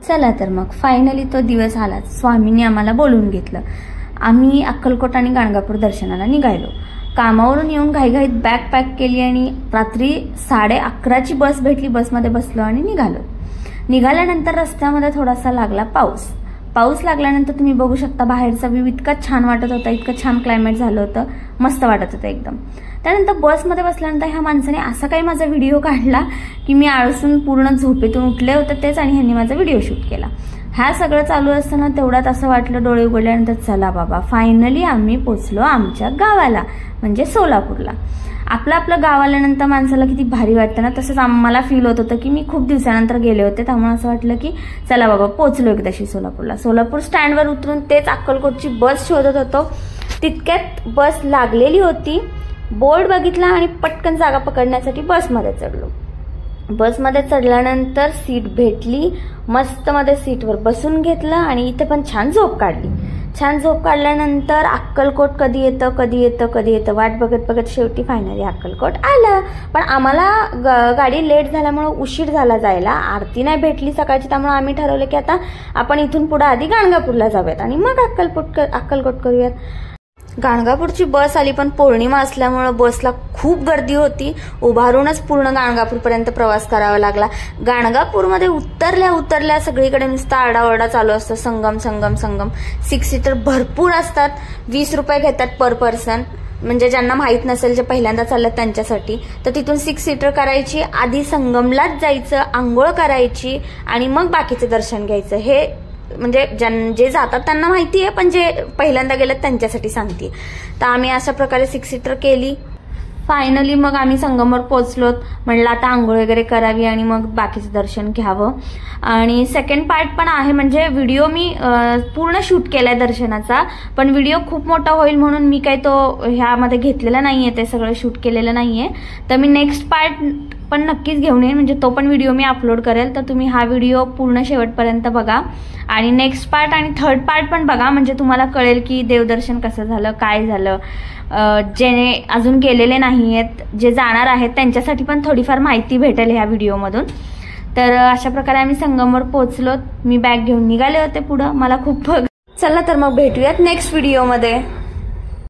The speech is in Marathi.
चला तर मग फायनली तो दिवस आला. स्वामींनी आम्हाला बोलून घेतलं. आम्ही अक्कलकोट आणि गाणगापूर दर्शनाला निघालो. कामावरून येऊन घाईघाईत बॅग पॅक केली आणि रात्री 11:30ची बस भेटली. बसमध्ये बसलो आणि निघाल्यानंतर रस्त्यामध्ये थोडासा लागला पाऊस लागल्यानंतर तुम्ही बघू शकता बाहेरचा व्ह्यू इतका छान वाटत होता, इतकं छान क्लायमेट झालं होतं, मस्त वाटत होतं एकदम. त्यानंतर बसमध्ये बसल्यानंतर ह्या माणसाने असा काही माझा व्हिडिओ काढला की मी आळसून पूर्ण झोपेतून उठले होते तेच, आणि ह्यांनी माझा व्हिडिओ शूट केला. ह्या सगळं चालू असताना तेवढ्यात असं वाटलं, डोळे उघडल्यानंतर चला बाबा फायनली आम्ही पोचलो आमच्या गावाला, म्हणजे सोलापूरला. आपलं गाव आल्यानंतर माणसाला किती भारी वाटतं ना, तसंच आम्हाला फील होत होतं की मी खूप दिवसानंतर गेले होते. त्यामुळे असं वाटलं की चला बाबा पोचलो एकदाशी सोलापूरला. सोलापूर स्टँडवर उतरून तेच अक्कलकोटची बस शोधत होतो. तितक्यात बस लागलेली होती. बोर्ड बघितला आणि पटकन जागा पकडण्यासाठी बसमध्ये चढलो. बसमध्ये चढल्यानंतर सीट भेटली, मस्त मध्ये सीटवर बसून घेतलं आणि इथे पण छान झोप काढली. छान झोप काढल्यानंतर अक्कलकोट कधी येतं वाट बघत शेवटी फायनली अक्कलकोट आलं. पण आम्हाला गाडी लेट झाल्यामुळे उशीर झाला जायला, आरती नाही भेटली सकाळची. त्यामुळे आम्ही ठरवलं की आता आपण इथून पुढे आधी गाणगापूरला जाऊयात आणि मग अक्कलकोट करूयात. गाणगापूरची बस आली, पण पौर्णिमा असल्यामुळे बसला खूप गर्दी होती. उभारूनच पूर्ण गाणगापूरपर्यंत प्रवास करावा लागला. गाणगापूरमध्ये उतरल्या सगळीकडे नुसता आरडाओरडा चालू असतो. संगम 6 सीटर भरपूर असतात. 20 रुपये घेतात पर पर्सन, म्हणजे ज्यांना माहित नसेल, जे पहिल्यांदा चाललं त्यांच्यासाठी. तर तिथून 6 सीटर करायची, आधी संगमलाच जायचं, आंघोळ करायची आणि मग बाकीचं दर्शन घ्यायचं. हे म्हणजे जे जातात त्यांना माहिती आहे, पण जे पहिल्यांदा गेलेत त्यांच्यासाठी सांगते. तर आम्ही अशा प्रकारे 6 सीटर केली. फायनली मग आम्ही संगमवर पोहोचलो. म्हणलं आता आंघोळ वगैरे करावी आणि मग बाकीचं दर्शन घ्यावं. आणि सेकंड पार्ट पण आहे, म्हणजे व्हिडिओ मी पूर्ण शूट केलाय दर्शनाचा, पण व्हिडिओ खूप मोठा होईल म्हणून मी काही तो ह्यामध्ये घेतलेला नाहीये, ते सगळं शूट केलेलं नाहीये. तर मी नेक्स्ट पार्ट पण नक्कीच घेऊन येईन, म्हणजे तो पण व्हिडिओ मी अपलोड करेल. तर तुम्ही हा व्हिडिओ पूर्ण शेवटपर्यंत बघा आणि नेक्स्ट पार्ट आणि थर्ड पार्ट पण बघा, म्हणजे तुम्हाला कळेल की देवदर्शन कसं झालं, काय झालं. जेणे अजून गेलेले नाहीयेत, जे जाणार आहेत त्यांच्यासाठी पण थोडीफार माहिती भेटेल ह्या व्हिडिओमधून. तर अशा प्रकारे आम्ही संगमवर पोहोचलो. मी बॅग घेऊन निघाले होते पुढं, मला खूप. चला तर मग भेटूयात नेक्स्ट व्हिडिओमध्ये.